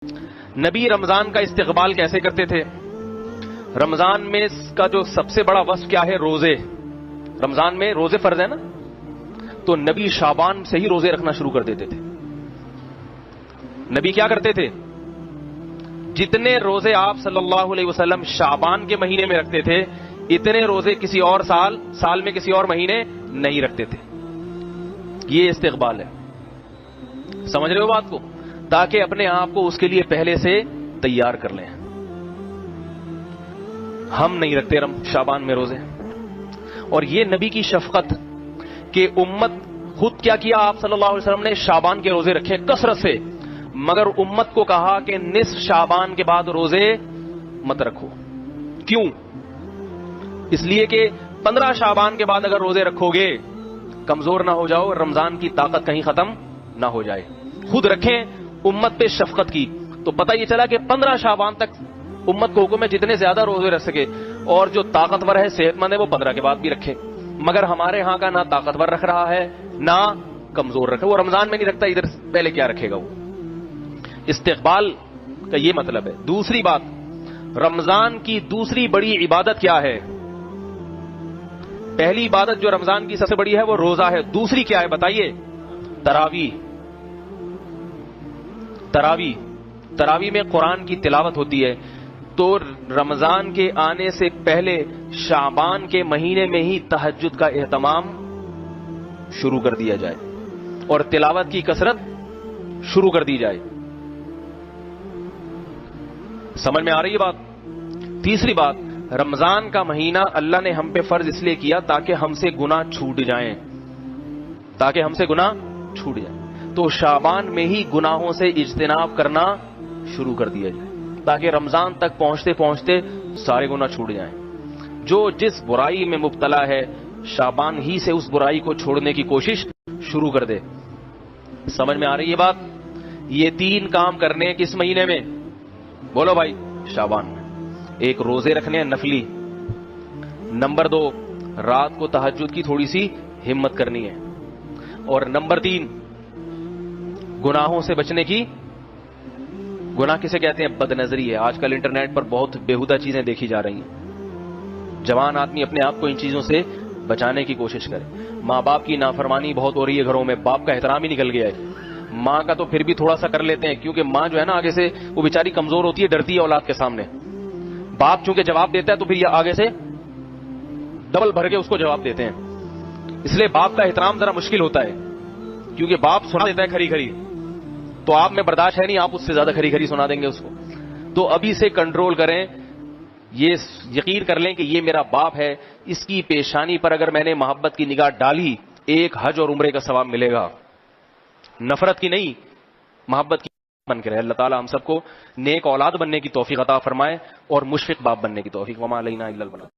نبی رمضان کا استقبال کیسے کرتے تھے؟ رمضان میں اس کا جو سب سے بڑا وصف کیا ہے؟ روزے. رمضان میں روزے فرض ہے نا، تو نبی شعبان سے ہی روزے رکھنا شروع کر دیتے تھے. نبی کیا کرتے تھے؟ جتنے روزے آپ صلی اللہ علیہ وسلم شعبان کے مہینے میں رکھتے تھے، اتنے روزے کسی اور سال میں کسی اور مہینے نہیں رکھتے تھے. یہ استقبال ہے. سمجھ رہے ہو بات کو؟ تاکہ اپنے آپ کو اس کے لیے پہلے سے تیار کر لیں. ہم نہیں رکھتے شعبان میں روزے. اور یہ نبی کی شفقت کہ امت خود کیا آپ صلی اللہ علیہ وسلم نے شعبان کے روزے رکھے کثرت سے، مگر امت کو کہا کہ نصف شعبان کے بعد روزے مت رکھو. کیوں؟ اس لیے کہ 15 شعبان کے بعد اگر روزے رکھو گے کمزور نہ ہو جاؤ، رمضان کی طاقت کہیں ختم نہ ہو جائے. خود رکھیں، امت پہ شفقت کی. تو پتہ یہ چلا کہ 15 شعبان تک امت کو حکم ہے جتنے زیادہ روزے رکھ سکے، اور جو طاقتور ہے صحت مند ہے وہ 15 کے بعد بھی رکھے. مگر ہمارے ہاں کا نہ طاقتور رکھ رہا ہے نہ کمزور رکھ رہا ہے. وہ رمضان میں نہیں رکھتا، ادھر پہلے کیا رکھے گا وہ؟ استقبال کا یہ مطلب ہے. دوسری بات، رمضان کی دوسری بڑی عبادت کیا ہے؟ پہلی عبادت جو رمضان کی سب سے بڑی ہے وہ روزہ ہے. دوسری کیا ہے بتائیے؟ تراویح. تراویح میں قرآن کی تلاوت ہوتی ہے. تو رمضان کے آنے سے پہلے شعبان کے مہینے میں ہی تہجد کا اہتمام شروع کر دیا جائے اور تلاوت کی کثرت شروع کر دی جائے. سمجھ میں آ رہی ہے بات؟ تیسری بات، رمضان کا مہینہ اللہ نے ہم پہ فرض اس لیے کیا تاکہ ہم سے گناہ چھوٹ جائیں. تو شعبان میں ہی گناہوں سے اجتناب کرنا شروع کر دیا جائے تاکہ رمضان تک پہنچتے پہنچتے سارے گناہ چھوٹ جائیں. جو جس برائی میں مبتلا ہے شعبان ہی سے اس برائی کو چھوڑنے کی کوشش شروع کر دے. سمجھ میں آ رہی ہے بات؟ یہ 3 کام کرنے ہیں کس مہینے میں؟ بولو بھائی. شعبان میں. ایک، روزے رکھنے ہیں نفلی. نمبر 2، رات کو تہجد کی تھوڑی سی ہمت کرنی ہے. اور نمبر 3، گناہوں سے بچنے کی. گناہ کسے کہتے ہیں؟ بد نظری ہے. آج کل انٹرنیٹ پر بہت بےہودہ چیزیں دیکھی جا رہی ہیں. جوان آدمی اپنے آپ کو ان چیزوں سے بچانے کی کوشش کرے. ماں باپ کی نافرمانی بہت ہو رہی ہے گھروں میں، باپ کا احترام ہی نکل گیا ہے. ماں کا تو پھر بھی تھوڑا سا کر لیتے ہیں کیونکہ ماں جو ہے نا آگے سے وہ بیچاری کمزور ہوتی ہے، ڈرتی ہے اولاد کے سامنے. باپ چونکہ جواب دیتا ہے تو پھر یہ آگے سے ڈبل بھر کے اس کو جواب دیتے ہیں. اس لیے باپ کا احترام ذرا مشکل ہوتا ہے کیونکہ باپ سنا دیتا ہے کھری کھری، تو آپ میں برداشت ہے نہیں، آپ اس سے زیادہ کھری کھری سنا دیں گے اس کو. تو ابھی سے کنٹرول کریں. یہ یقین کر لیں کہ یہ میرا باپ ہے، اس کی پیشانی پر اگر میں نے محبت کی نگاہ ڈالی 1 حج اور عمرے کا ثواب ملے گا. نفرت کی نہیں، محبت کی بن کے رہے. اللہ تعالی ہم سب کو نیک اولاد بننے کی توفیق عطا فرمائے اور مشفق باپ بننے کی توفیق. وما علینا الا البلاغ.